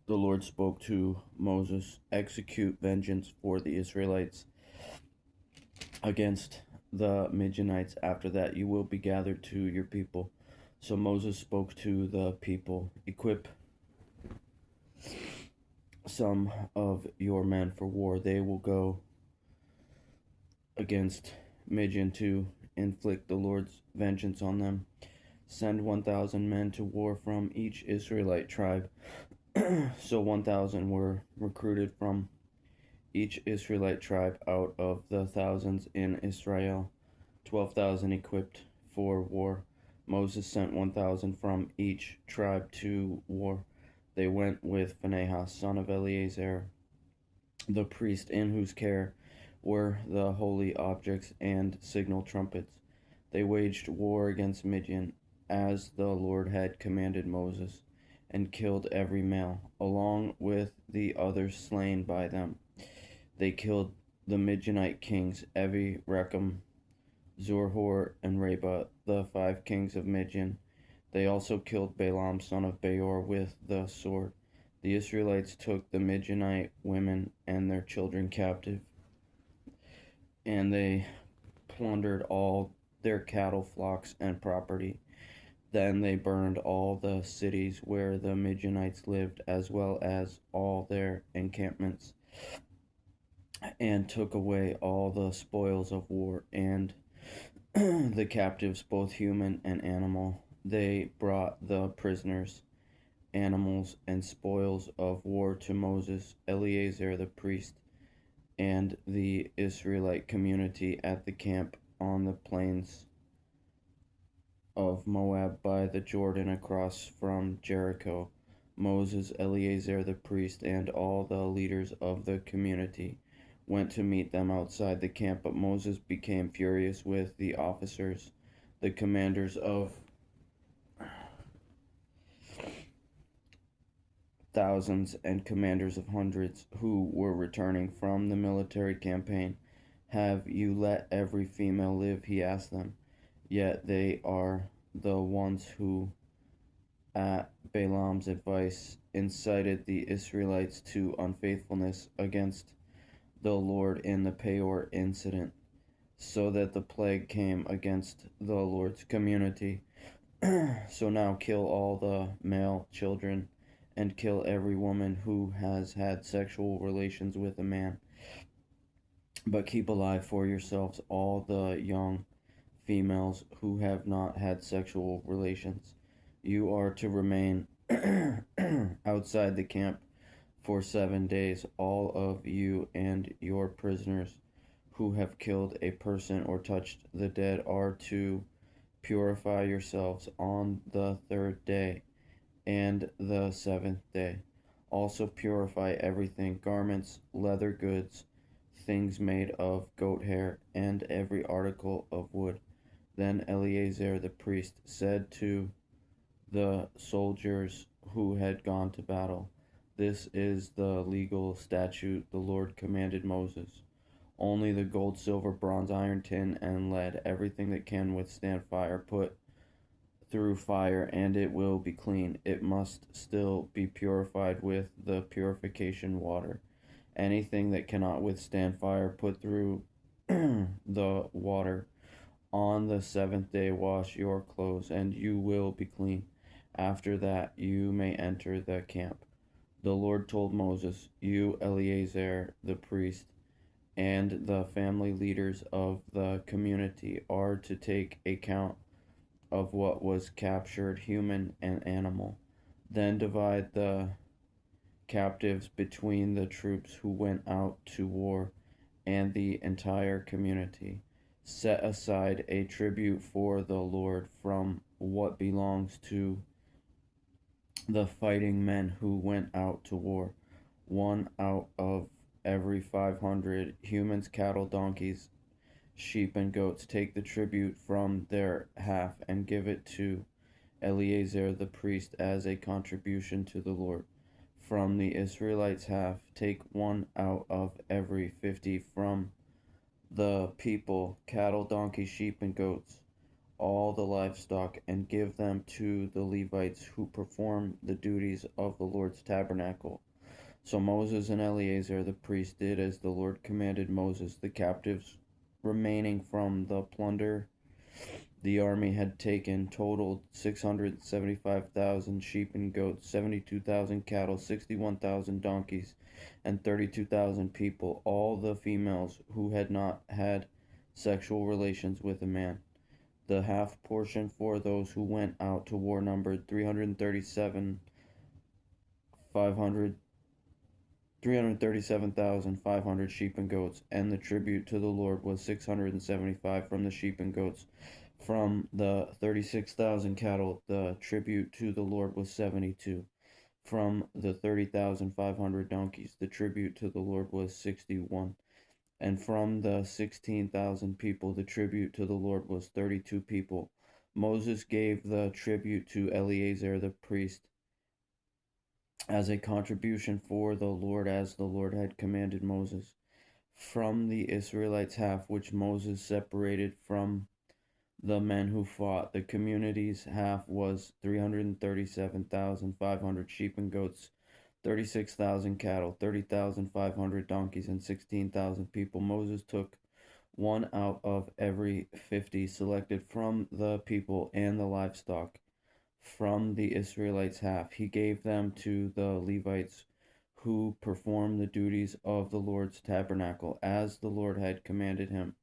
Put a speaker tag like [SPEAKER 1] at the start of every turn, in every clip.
[SPEAKER 1] The Lord spoke to Moses, execute vengeance for the Israelites against the Midianites. After that, you will be gathered to your people. So Moses spoke to the people, equip some of your men for war. They will go against Midian to inflict the Lord's vengeance on them. Send 1,000 men to war from each Israelite tribe. So 1,000 were recruited from each Israelite tribe out of the thousands in Israel, 12,000 equipped for war. Moses sent 1,000 from each tribe to war. They went with Phinehas, son of Eleazar, the priest, in whose care were the holy objects and signal trumpets. They waged war against Midian, as the Lord had commanded Moses, and killed every male, along with the others slain by them. They killed the Midianite kings, Evi, Rechem, Zorhor, and Reba, the 5 kings of Midian. They also killed Balaam, son of Beor, with the sword. The Israelites took the Midianite women and their children captive, and they plundered all their cattle, flocks, and property. Then they burned all the cities where the Midianites lived, as well as all their encampments, and took away all the spoils of war and the captives, both human and animal. They brought the prisoners, animals, and spoils of war to Moses, Eleazar the priest, and the Israelite community at the camp on the plains of Moab by the Jordan across from Jericho. Moses, Eleazar the priest, and all the leaders of the community went to meet them outside the camp, but Moses became furious with the officers, the commanders of thousands and commanders of hundreds, who were returning from the military campaign. Have you let every female live? He asked them. Yet they are the ones who, at Balaam's advice, incited the Israelites to unfaithfulness against the Lord in the Peor incident, so that the plague came against the Lord's community. So now kill all the male children and kill every woman who has had sexual relations with a man. But keep alive for yourselves all the young females who have not had sexual relations. You are to remain outside the camp for 7 days. All of you and your prisoners who have killed a person or touched the dead are to purify yourselves on the 3rd day and the 7th day. Also purify everything: garments, leather goods, things made of goat hair, and every article of wood. Then Eleazar the priest said to the soldiers who had gone to battle, "This is the legal statute the Lord commanded Moses. Only the gold, silver, bronze, iron, tin, and lead, everything that can withstand fire, put through fire, and it will be clean. It must still be purified with the purification water. Anything that cannot withstand fire, put through the water. On the 7th day, wash your clothes, and you will be clean. After that, you may enter the camp." The Lord told Moses, "You, Eleazar the priest, and the family leaders of the community are to take account of what was captured, human and animal. Then divide the captives between the troops who went out to war and the entire community. Set aside a tribute for the Lord from what belongs to the fighting men who went out to war. 1 out of every 500 humans, cattle, donkeys, sheep, and goats. Take the tribute from their half and give it to Eleazar the priest as a contribution to the Lord. From the Israelites' half, take 1 out of every 50 from the people: cattle, donkeys, sheep, and goats. all the livestock and give them to the Levites who perform the duties of the Lord's tabernacle. So Moses and Eleazar the priest did as the Lord commanded Moses. The captives remaining from the plunder the army had taken totaled 675,000 sheep and goats, 72,000 cattle, 61,000 donkeys, and 32,000 people, all the females who had not had sexual relations with a man. The half portion for those who went out to war numbered 337,500 sheep and goats, and the tribute to the Lord was 675 from the sheep and goats. From the 36,000 cattle, the tribute to the Lord was 72. From the 30,500 donkeys, the tribute to the Lord was 61. And from the 16,000 people, the tribute to the Lord was 32 people. Moses gave the tribute to Eleazar the priest as a contribution for the Lord, as the Lord had commanded Moses. From the Israelites' half, which Moses separated from the men who fought, the community's half was 337,500 sheep and goats, 36,000 cattle, 30,500 donkeys, and 16,000 people. Moses took one out of every 50 selected from the people and the livestock from the Israelites' half. He gave them to the Levites who performed the duties of the Lord's tabernacle, as the Lord had commanded him.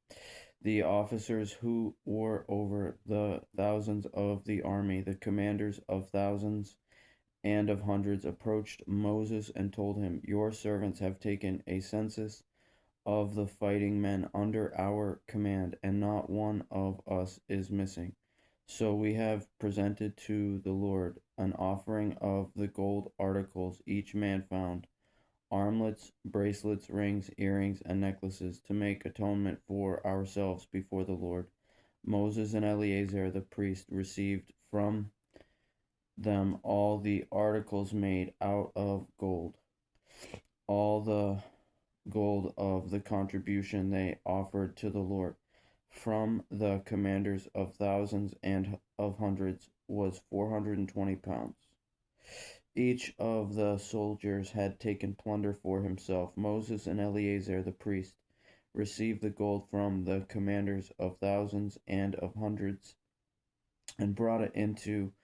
[SPEAKER 1] The officers who were over the thousands of the army, the commanders of thousands and of hundreds, approached Moses and told him, "Your servants have taken a census of the fighting men under our command, and not one of us is missing. So we have presented to the Lord an offering of the gold articles each man found, armlets, bracelets, rings, earrings, and necklaces, to make atonement for ourselves before the Lord." Moses and Eleazar the priest received from them all the articles made out of gold, all the gold of the contribution they offered to the Lord. From the commanders of thousands and of hundreds was 420 pounds. Each of the soldiers had taken plunder for himself. Moses and Eleazar the priest received the gold from the commanders of thousands and of hundreds and brought it into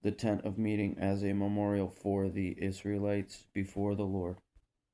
[SPEAKER 1] the tent of meeting as a memorial for the Israelites before the Lord.